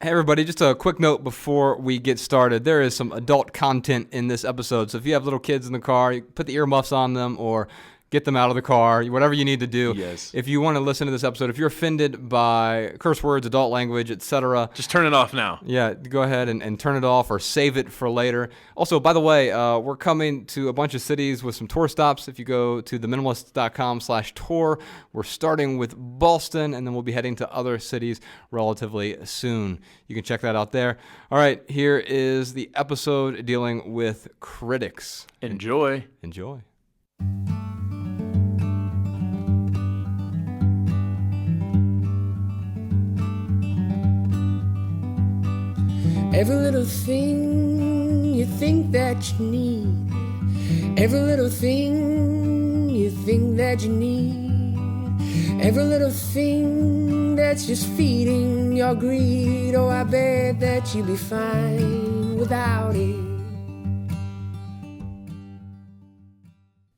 Hey everybody, just a quick note before we get started. There is some adult content in this episode, so if you have little kids in the car, you put the earmuffs on them or get them out of the car, whatever you need to do. Yes. If you want to listen to this episode, if you're offended by curse words, adult language, etc., Just turn it off now. yeah, go ahead and turn it off or save it for later. Also, by the way, we're coming to a bunch of cities with some tour stops. If you go to theminimalists.com/tour, we're starting with Boston, and then we'll be heading to other cities relatively soon. You can check that out there. All right, here is the episode dealing with critics. Enjoy. Enjoy. Every little thing you think that you need, every little thing you think that you need, every little thing that's just feeding your greed. Oh, I bet that you'd be fine without it.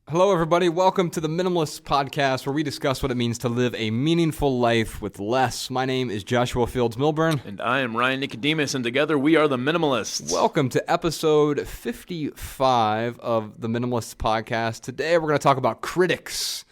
Hello, everybody. Welcome to the Minimalists podcast, where we discuss what it means to live a meaningful life with less. My name is Joshua Fields Milburn. And I am Ryan Nicodemus, and together we are the Minimalists. Welcome to episode 55 of the Minimalists podcast. Today, we're going to talk about critics.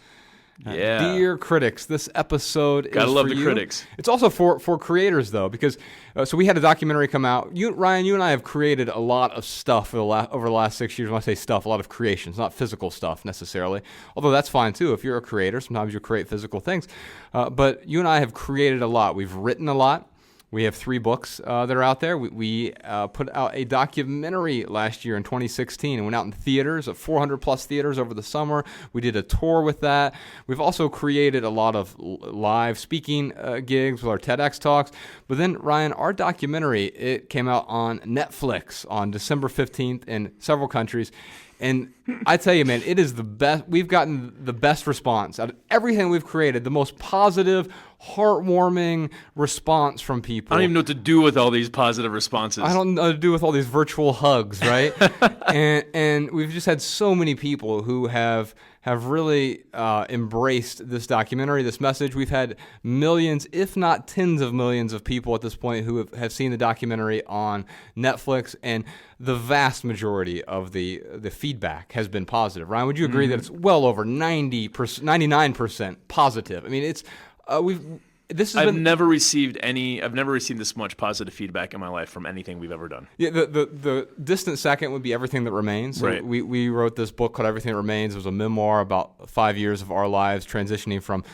Yeah. Dear critics, this episode is for you. Gotta love the critics. It's also for creators, though, because so we had a documentary come out. Ryan, you and I have created a lot of stuff over the last 6 years. When I say stuff, a lot of creations, not physical stuff necessarily, although that's fine, too. If you're a creator, sometimes you create physical things. But you and I have created a lot. We've written a lot. We have 3 books that are out there. We put out a documentary last year in 2016 and went out in theaters, 400-plus theaters over the summer. We did a tour with that. We've also created a lot of live speaking gigs with our TEDx talks. But then, Ryan, our documentary, it came out on Netflix on December 15th in several countries. And I tell you, man, it is the best. We've gotten the best response out of everything we've created, the most positive, heartwarming response from people. I don't even know what to do with all these positive responses. I don't know what to do with all these virtual hugs, right? and we've just had so many people who have really embraced this documentary, this message. We've had millions, if not tens of millions of people at this point who have seen the documentary on Netflix, and the vast majority of the feedback has been positive. Ryan, would you agree that it's well over 99% positive? I mean, it's I've never received this much positive feedback in my life from anything we've ever done. Yeah, the distant second would be Everything That Remains. So right. We wrote this book called Everything That Remains. It was a memoir about 5 years of our lives transitioning from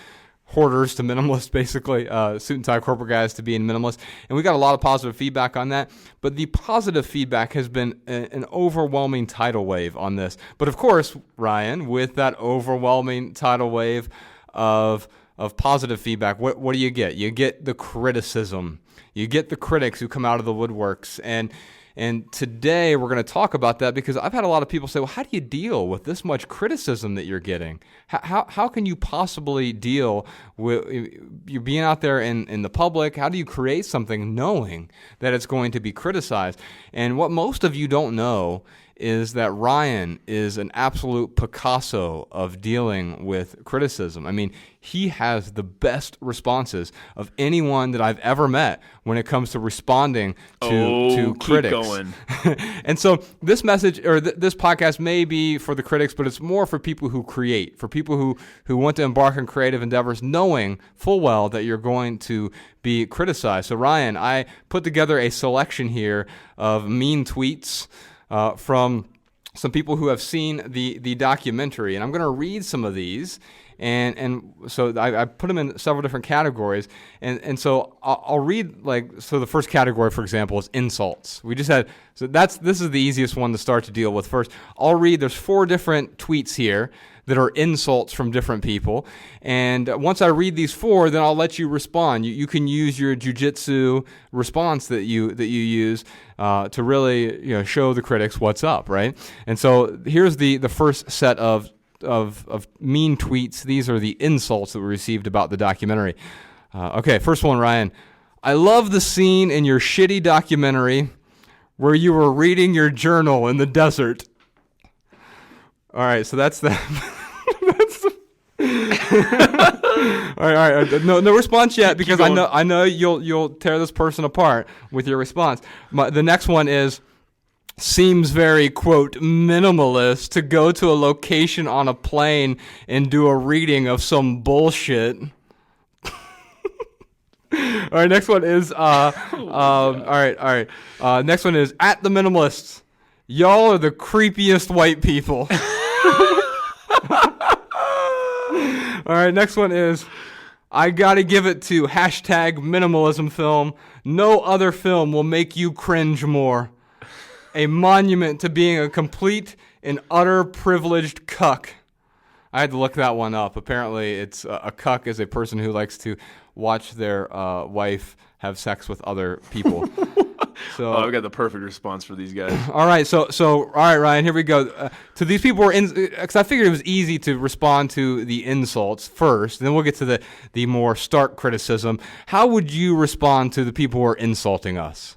hoarders to minimalists, basically, suit and tie corporate guys to being minimalists. And we got a lot of positive feedback on that. But the positive feedback has been an overwhelming tidal wave on this. But of course, Ryan, with that overwhelming tidal wave of positive feedback, what do you get? You get the criticism. You get the critics who come out of the woodworks. And today we're going to talk about that, because I've had a lot of people say, well, how do you deal with this much criticism that you're getting? How can you possibly deal with you being out there in the public? How do you create something knowing that it's going to be criticized? And what most of you don't know is that Ryan is an absolute Picasso of dealing with criticism. I mean, he has the best responses of anyone that I've ever met when it comes to responding to critics. Keep going. And so this message, or this podcast, may be for the critics, but it's more for people who create, for people who want to embark on creative endeavors, knowing full well that you're going to be criticized. So Ryan, I put together a selection here of mean tweets from some people who have seen the documentary, and I'm going to read some of these, and so I put them in several different categories, and so I'll read, so the first category, for example, is insults. This is the easiest one to start to deal with first. I'll read, there's 4 different tweets here that are insults from different people. And once I read these 4, then I'll let you respond. You can use your jujitsu response that you use to really show the critics what's up, right? And so here's the first set of mean tweets. These are the insults that we received about the documentary. Okay, first one, Ryan. I love the scene in your shitty documentary where you were reading your journal in the desert. All right, so that's that. All right. No response yet because going. I know you'll tear this person apart with your response. The next one is seems very quote minimalist to go to a location on a plane and do a reading of some bullshit. All right, next one is all right. Next one is at the Minimalists. Y'all are the creepiest white people. All right, next one is I gotta give it to hashtag minimalism film. No other film will make you cringe more. A monument to being a complete and utter privileged cuck. I had to look that one up. Apparently, it's a cuck is a person who likes to watch their wife have sex with other people. So I've got the perfect response for these guys. all right, so all right, Ryan, here we go. To these people, because I figured it was easy to respond to the insults first, then we'll get to the more stark criticism. How would you respond to the people who are insulting us?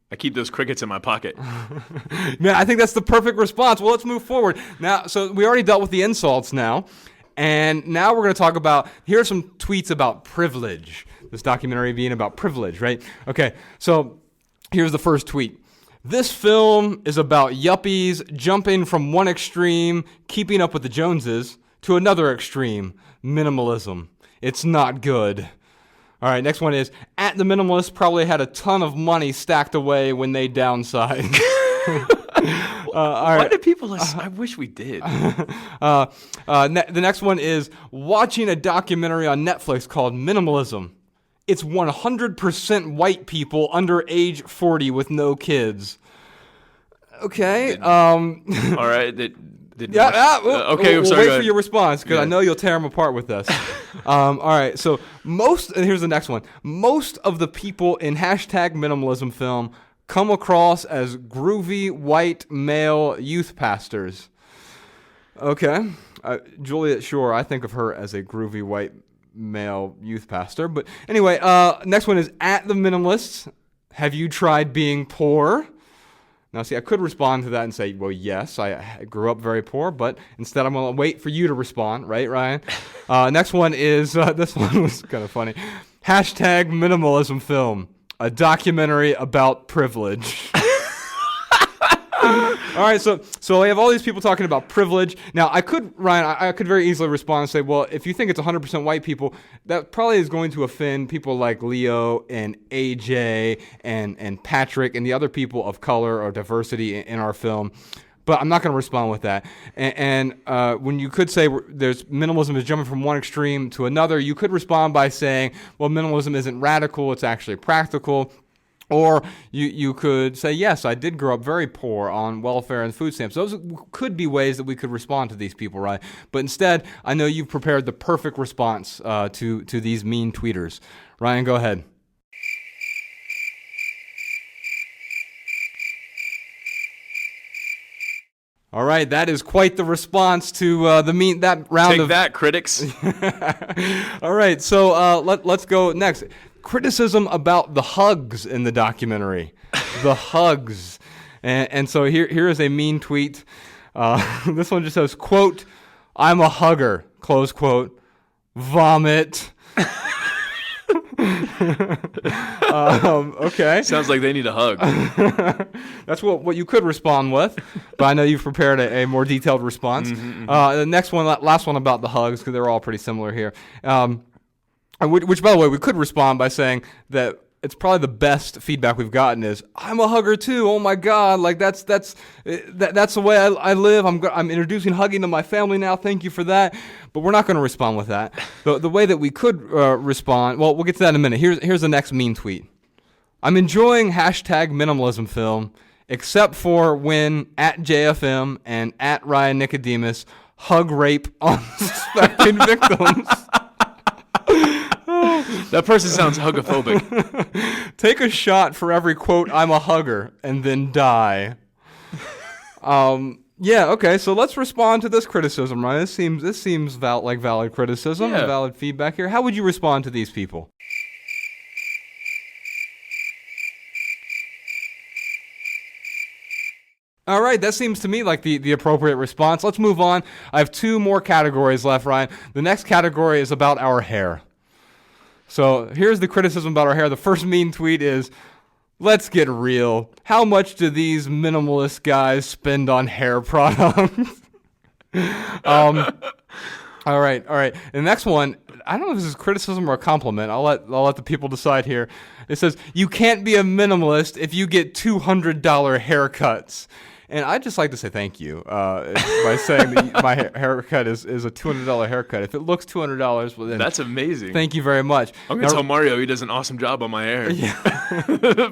I keep those crickets in my pocket. Man, I think that's the perfect response. Well, let's move forward. Now, so we already dealt with the insults now, and now we're going to talk about, here are some tweets about privilege. This documentary being about privilege, right? Okay, so here's the first tweet. This film is about yuppies jumping from one extreme, keeping up with the Joneses, to another extreme, minimalism. It's not good. All right, next one is, at the Minimalists probably had a ton of money stacked away when they downsized. Why do people listen? I wish we did. The next one is, watching a documentary on Netflix called Minimalism. It's 100% white people under age 40 with no kids. Okay. All right. Okay, we'll sorry, wait go for ahead. your response because I know you'll tear them apart with this. All right, so here's the next one. Most of the people in hashtag minimalism film come across as groovy white male youth pastors. Okay, Juliet Shore, I think of her as a groovy white male youth pastor. But anyway, next one is at the Minimalists. Have you tried being poor? Now, see, I could respond to that and say, well, yes, I grew up very poor, but instead I'm going to wait for you to respond, right, Ryan? Next one is, this one was kind of funny. Hashtag minimalism film, a documentary about privilege. All right, so I have all these people talking about privilege. Now, I could very easily respond and say, well, if you think it's 100% white people, that probably is going to offend people like Leo and AJ and Patrick and the other people of color or diversity in our film. But I'm not going to respond with that. And when you could say there's minimalism is jumping from one extreme to another, you could respond by saying, well, minimalism isn't radical, it's actually practical. Or you could say, yes, I did grow up very poor on welfare and food stamps. Those could be ways that we could respond to these people, right? But instead, I know you've prepared the perfect response to these mean tweeters. Ryan, go ahead. All right, that is quite the response to that round Take of... that, critics. All right, so let's go next. Criticism about the hugs in the documentary. The hugs. And so here is a mean tweet. This one just says, quote, I'm a hugger, close quote, vomit. Okay. Sounds like they need a hug. That's what you could respond with, but I know you've prepared a more detailed response. The next one, last one about the hugs, because they're all pretty similar here. Which, by the way, we could respond by saying that it's probably the best feedback we've gotten is, I'm a hugger too. Oh my God, like that's the way I live. I'm introducing hugging to my family now. Thank you for that. But we're not going to respond with that. The way that we could respond, well, we'll get to that in a minute. Here's the next mean tweet. I'm enjoying hashtag minimalism film, except for when at JFM and at Ryan Nicodemus hug rape unsuspecting victims. That person sounds hugophobic. Take a shot for every quote, I'm a hugger, and then die. Yeah, okay, so let's respond to this criticism, right? This seems like valid criticism, Yeah. valid feedback here. How would you respond to these people? All right, that seems to me like the appropriate response. Let's move on. I have 2 more categories left, Ryan. The next category is about our hair. So here's the criticism about our hair. The first mean tweet is, let's get real. How much do these minimalist guys spend on hair products? All right. The next one, I don't know if this is criticism or a compliment. I'll let the people decide here. It says, you can't be a minimalist if you get $200 haircuts. And I'd just like to say thank you by saying that my haircut is a $200 haircut. If it looks $200, well then That's amazing. thank you very much. I'm going to tell Mario he does an awesome job on my hair. Yeah.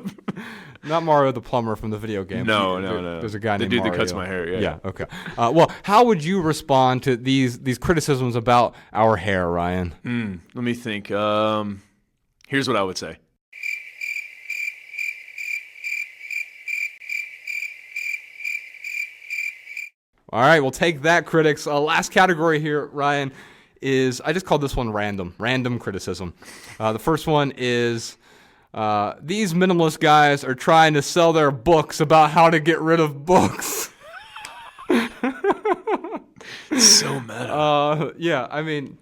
Not Mario the plumber from the video game. No. There's a guy named The dude Mario. that cuts my hair, yeah. Okay. Well, how would you respond to these criticisms about our hair, Ryan? Let me think. Here's what I would say. All right, we'll take that, critics. Last category here, Ryan, is, I just called this one random criticism. The first one is, these minimalist guys are trying to sell their books about how to get rid of books. So meta. Yeah, I mean,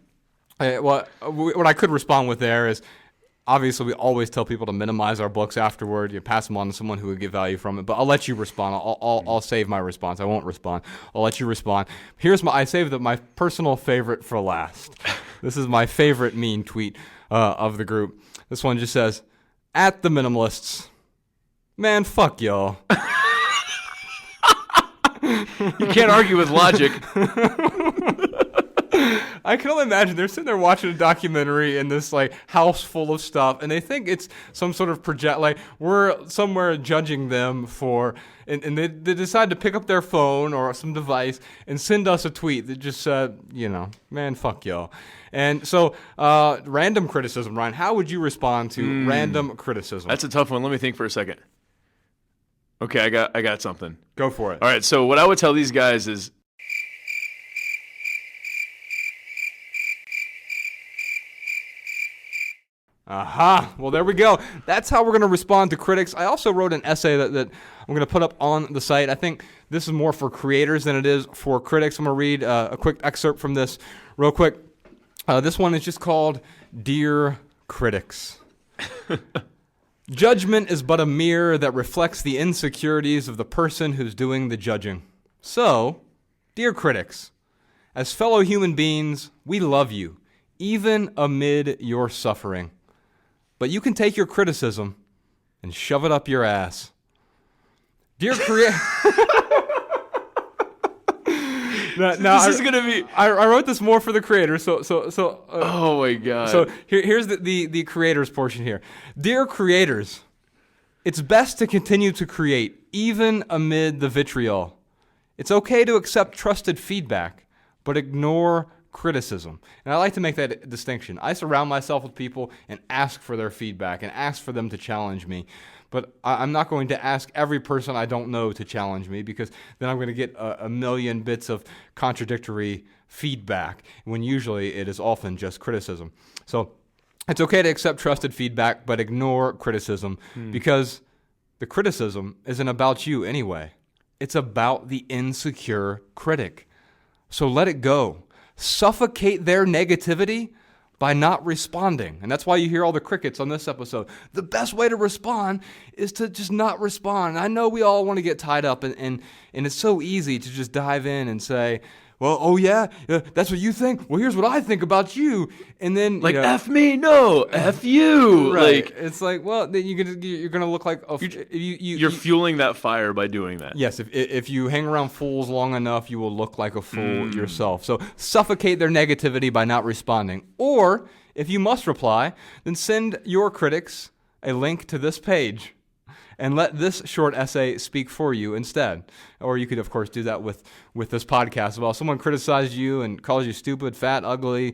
what I could respond with there is, obviously, we always tell people to minimize our books afterward. You pass them on to someone who would get value from it. But I'll let you respond. I'll save my response. I won't respond. I'll let you respond. I saved my personal favorite for last. This is my favorite mean tweet of the group. This one just says, "At the minimalists, man, fuck y'all." You can't argue with logic. I can only imagine they're sitting there watching a documentary in this like house full of stuff, and they think it's some sort of project. Like we're somewhere judging them for, and they decide to pick up their phone or some device and send us a tweet that just said, man, fuck y'all. And so, random criticism, Ryan. How would you respond to random criticism? That's a tough one. Let me think for a second. Okay, I got something. Go for it. All right, so what I would tell these guys is, Aha. Well, there we go. That's how we're going to respond to critics. I also wrote an essay that I'm going to put up on the site. I think this is more for creators than it is for critics. I'm going to read a quick excerpt from this real quick. This one is just called Dear Critics. Judgment is but a mirror that reflects the insecurities of the person who's doing the judging. So, dear critics, as fellow human beings, we love you, even amid your suffering. But you can take your criticism and shove it up your ass. Dear creator... this is going to be... I wrote this more for the creators, so oh my God. So here's the creators portion here. Dear creators, it's best to continue to create, even amid the vitriol. It's okay to accept trusted feedback, but ignore criticism. And I like to make that distinction. I surround myself with people and ask for their feedback and ask for them to challenge me. But I'm not going to ask every person I don't know to challenge me, because then I'm going to get a million bits of contradictory feedback, when usually it is often just criticism. So it's okay to accept trusted feedback, but ignore criticism, because the criticism isn't about you anyway. It's about the insecure critic. So let it go. Suffocate their negativity by not responding. And that's why you hear all the crickets on this episode. The best way to respond is to just not respond. I know we all want to get tied up, and it's so easy to just dive in and say, well, oh yeah, that's what you think? Well, here's what I think about you. And then, like, F me, no, F you. Right. Like, it's like, well, then you're going to look like... You're fueling that fire by doing that. Yes, if you hang around fools long enough, you will look like a fool yourself. So suffocate their negativity by not responding. Or, if you must reply, then send your critics a link to this page and let this short essay speak for you instead. Or you could, of course, do that with this podcast as well. Someone criticizes you and calls you stupid, fat, ugly,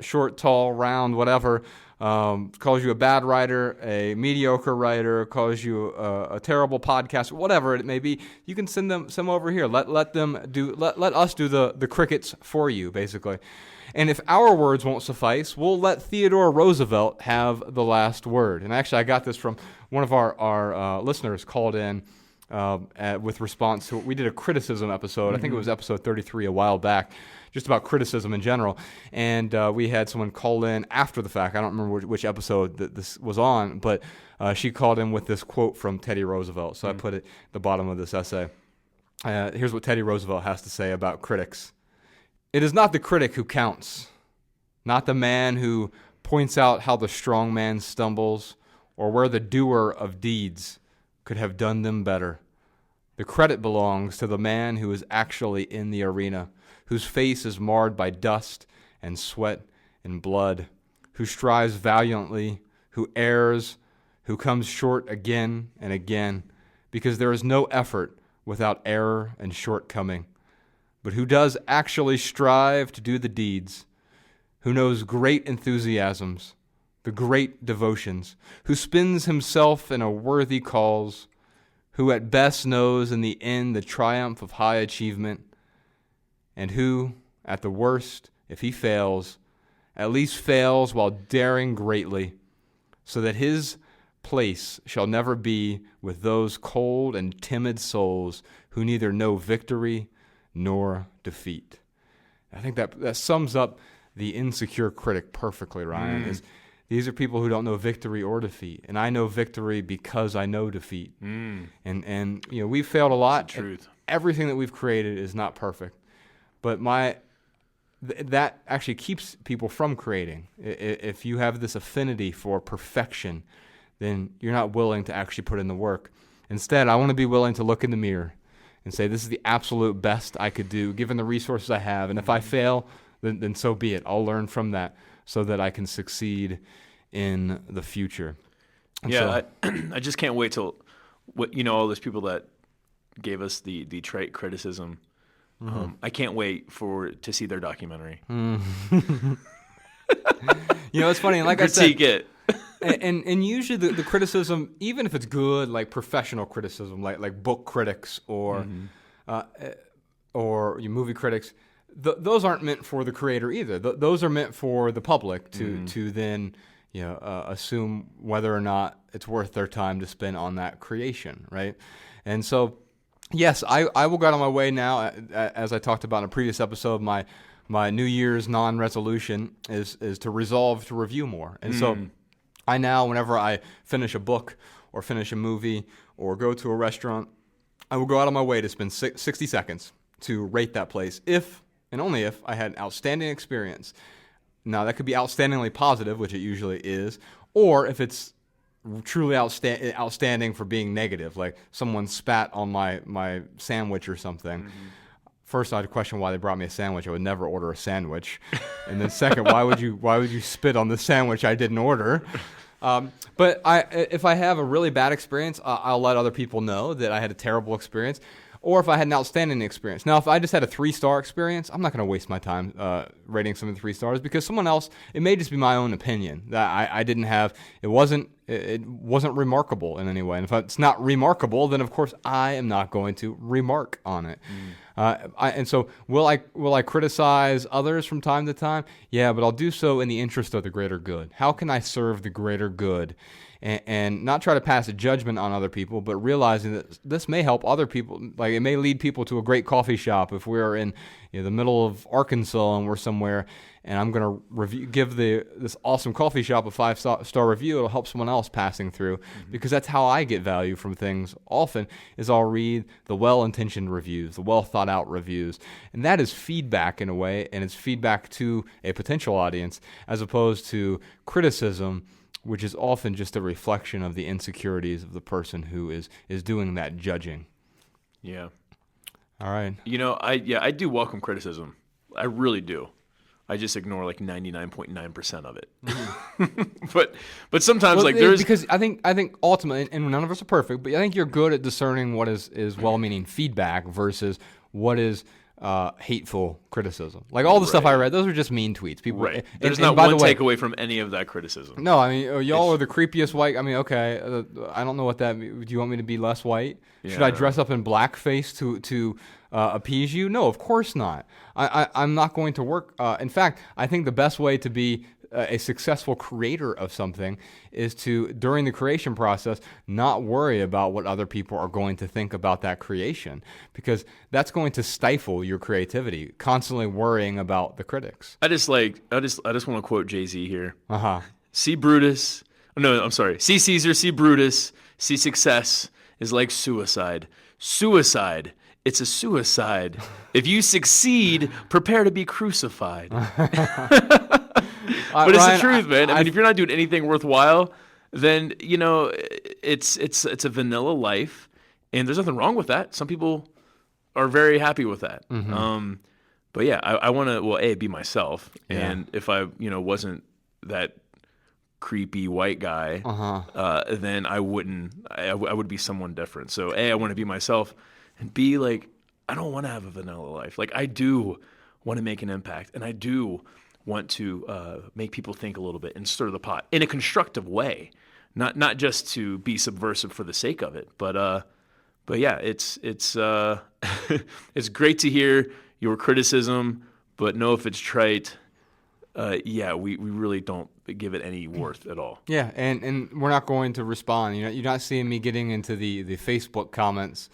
short, tall, round, whatever, calls you a bad writer, a mediocre writer, calls you a terrible podcast, whatever it may be. You can send them some over here. Let us do the crickets for you, basically. And if our words won't suffice, we'll let Theodore Roosevelt have the last word. And actually, I got this from one of our listeners called in with response to, we did a criticism episode. I think it was episode 33 a while back, just about criticism in general. And we had someone call in after the fact. I don't remember which episode that this was on, but she called in with this quote from Teddy Roosevelt. So I put it at the bottom of this essay. Here's what Teddy Roosevelt has to say about critics. It is not the critic who counts, not the man who points out how the strong man stumbles or where the doer of deeds could have done them better. The credit belongs to the man who is actually in the arena, whose face is marred by dust and sweat and blood, who strives valiantly, who errs, who comes short again and again, because there is no effort without error and shortcoming, but who does actually strive to do the deeds, who knows great enthusiasms, the great devotions, who spends himself in a worthy cause, who at best knows in the end the triumph of high achievement, and who, at the worst, if he fails, at least fails while daring greatly, so that his place shall never be with those cold and timid souls who neither know victory nor defeat. I think that sums up the insecure critic perfectly, Ryan. These are people who don't know victory or defeat, and I know victory because I know defeat. And you know, we've failed a lot. That's the truth. Everything that we've created is not perfect, but that actually keeps people from creating. If you have this affinity for perfection, then you're not willing to actually put in the work. Instead, I want to be willing to look in the mirror and say, this is the absolute best I could do, given the resources I have. And if I fail, then so be it. I'll learn from that so that I can succeed in the future. And I just can't wait till, all those people that gave us the trite criticism. I can't wait to see their documentary. It's funny. And like critique I said, it. and usually the criticism, even if it's good, like professional criticism, like book critics or movie critics, those aren't meant for the creator either. Those are meant for the public to then assume whether or not it's worth their time to spend on that creation, right? And so, yes, I will go out on my way now. As I talked about in a previous episode, my New Year's non-resolution is to resolve to review more. And so I now, whenever I finish a book or finish a movie or go to a restaurant, I will go out on my way to spend 60 seconds to rate that place if and only if I had an outstanding experience. Now, that could be outstandingly positive, which it usually is, or if it's truly outstanding for being negative, like someone spat on my sandwich or something. First, I'd question why they brought me a sandwich. I would never order a sandwich. And then second, why would you spit on the sandwich I didn't order? But if I have a really bad experience, I'll let other people know that I had a terrible experience. Or if I had an outstanding experience. Now, if I just had a 3-star experience, I'm not going to waste my time rating something 3 stars, because someone else, it may just be my own opinion that I didn't have. It wasn't remarkable in any way. And if it's not remarkable, then of course I am not going to remark on it. And so will I criticize others from time to time? Yeah, but I'll do so in the interest of the greater good. How can I serve the greater good? And not try to pass a judgment on other people, but realizing that this may help other people. Like, it may lead people to a great coffee shop if we're in the middle of Arkansas and we're somewhere, and I'm going to give this awesome coffee shop a 5-star review. It'll help someone else passing through, because that's how I get value from things often, is I'll read the well-intentioned reviews, the well-thought-out reviews, and that is feedback in a way, and it's feedback to a potential audience, as opposed to criticism, which is often just a reflection of the insecurities of the person who is doing that judging. Yeah. All right. I do welcome criticism. I really do. I just ignore like 99.9% of it. But sometimes there's, because I think ultimately, and none of us are perfect, but I think you're good at discerning what is well-meaning feedback versus what is hateful criticism. Like all the stuff I read, those are just mean tweets. People, right. There's not one takeaway from any of that criticism. No, I mean, y'all are the creepiest white. I mean, okay, I don't know what that means. Do you want me to be less white? Yeah. Should I dress up in blackface to appease you? No, of course not. I'm not going to work. In fact, I think the best way to be a successful creator of something is to, during the creation process, not worry about what other people are going to think about that creation, because that's going to stifle your creativity, constantly worrying about the critics. I just want to quote Jay-Z here. Uh-huh. See Brutus. No, I'm sorry. See Caesar, see Brutus, see success is like suicide. Suicide. It's a suicide. If you succeed, prepare to be crucified. But it's Ryan, the truth, man. I mean, if you're not doing anything worthwhile, then, you know, it's a vanilla life, and there's nothing wrong with that. Some people are very happy with that. Mm-hmm. But yeah, I want to, well, be myself. Yeah. And if I, wasn't that creepy white guy, then I would be someone different. So I want to be myself, and B, like, I don't want to have a vanilla life. Like, I do want to make an impact, and I do want to make people think a little bit and stir the pot in a constructive way, not just to be subversive for the sake of it. But yeah, it's it's great to hear your criticism, but know if it's trite. We really don't give it any worth at all. Yeah, and we're not going to respond. You're not seeing me getting into the Facebook comments,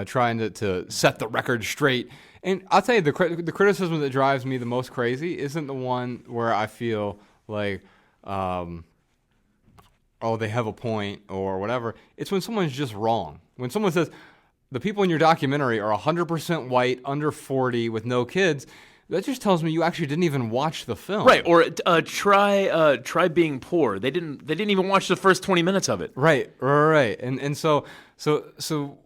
trying to set the record straight. And I'll tell you, the criticism that drives me the most crazy isn't the one where I feel like, they have a point or whatever. It's when someone's just wrong. When someone says, the people in your documentary are 100% white, under 40, with no kids, that just tells me you actually didn't even watch the film. Right, or try being poor. They didn't even watch the first 20 minutes of it. Right. And so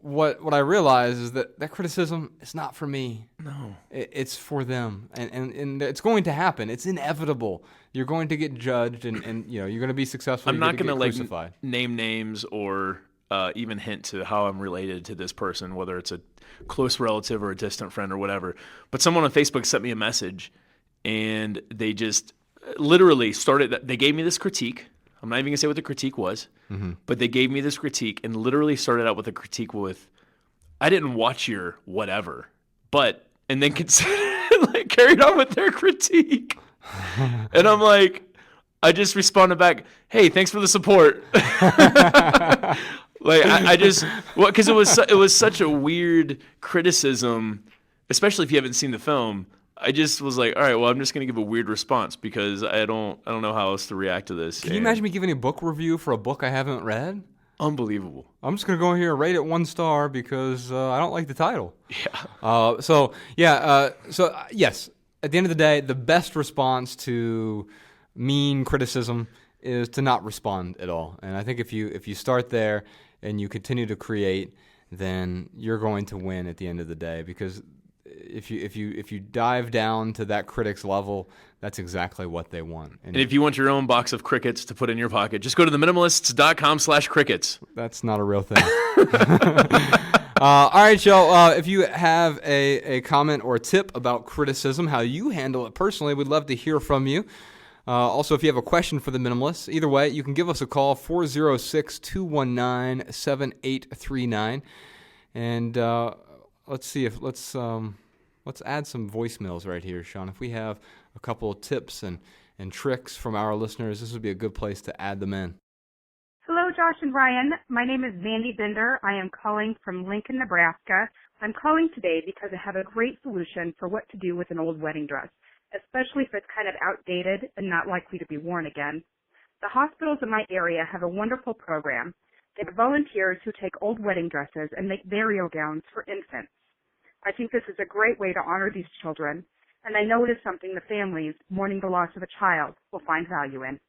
what I realize is that criticism is not for me. No. It's for them. And it's going to happen. It's inevitable. You're going to get judged and you're going to be successful. I'm not going to crucified. Name names or even hint to how I'm related to this person, whether it's a close relative or a distant friend or whatever. But someone on Facebook sent me a message, and they just literally they gave me this critique. I'm not even going to say what the critique was, but they gave me this critique and literally started out with a critique with, I didn't watch your whatever, and then like carried on with their critique. And I'm like, I just responded back, hey, thanks for the support. Like because it was such a weird criticism, especially if you haven't seen the film. I just was like, all right, well, I'm just going to give a weird response because I don't know how else to react to this. Can you imagine me giving a book review for a book I haven't read? Unbelievable. I'm just going to go here and rate it 1 star because I don't like the title. Yeah. So yes, at the end of the day, the best response to mean criticism is to not respond at all. And I think if you start there and you continue to create, then you're going to win at the end of the day, because if you dive down to that critic's level, that's exactly what they want. And if you want your own box of crickets to put in your pocket, just go to theminimalists.com/crickets. That's not a real thing. All right, Joe. If you have a comment or a tip about criticism, how you handle it personally, we'd love to hear from you. Also, if you have a question for the Minimalists, either way, you can give us a call, 406-219-7839. And let's add some voicemails right here, Sean. If we have a couple of tips and tricks from our listeners, this would be a good place to add them in. Hello, Josh and Ryan. My name is Mandy Bender. I am calling from Lincoln, Nebraska. I'm calling today because I have a great solution for what to do with an old wedding dress, especially if it's kind of outdated and not likely to be worn again. The hospitals in my area have a wonderful program. They have volunteers who take old wedding dresses and make burial gowns for infants. I think this is a great way to honor these children, and I know it is something the families mourning the loss of a child will find value in.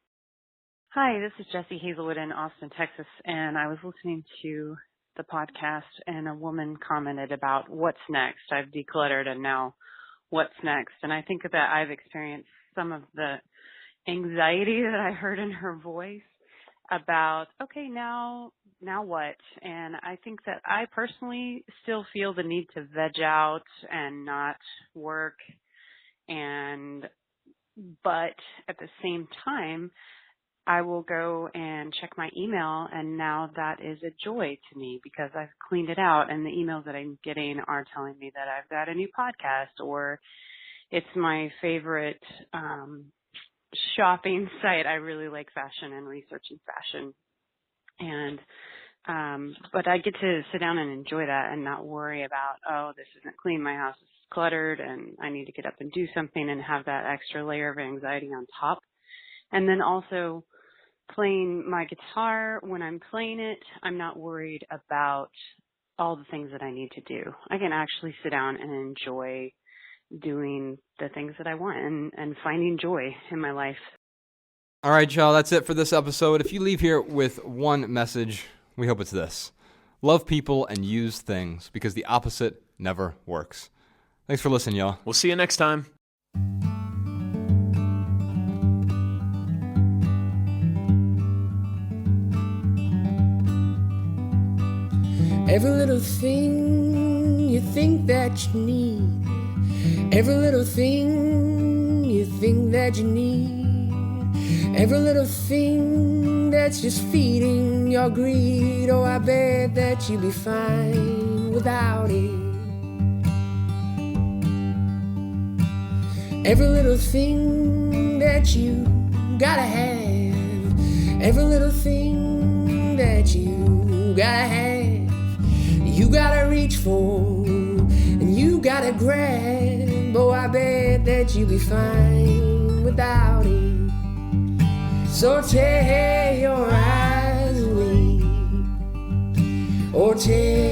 Hi, this is Jessie Hazelwood in Austin, Texas, and I was listening to the podcast, and a woman commented about what's next. I've decluttered, and now what's next? And I think that I've experienced some of the anxiety that I heard in her voice about, okay, now what? And I think that I personally still feel the need to veg out and not work, but at the same time, I will go and check my email, and now that is a joy to me because I've cleaned it out, and the emails that I'm getting are telling me that I've got a new podcast, or it's my favorite shopping site. I really like fashion and researching fashion. And but I get to sit down and enjoy that and not worry about, oh, this isn't clean, my house is cluttered, and I need to get up and do something, and have that extra layer of anxiety on top. And then also playing my guitar, when I'm playing it, I'm not worried about all the things that I need to do. I can actually sit down and enjoy doing the things that I want and finding joy in my life. All right, y'all, that's it for this episode. If you leave here with one message, we hope it's this: love people and use things, because the opposite never works. Thanks for listening, y'all. We'll see you next time. Every little thing you think that you need, every little thing you think that you need, every little thing that's just feeding your greed. Oh, I bet that you'd be fine without it. Every little thing that you gotta have, every little thing that you gotta have, you gotta reach for and you gotta grab. Oh, I bet that you'd be fine without it. So tear your eyes away, or tear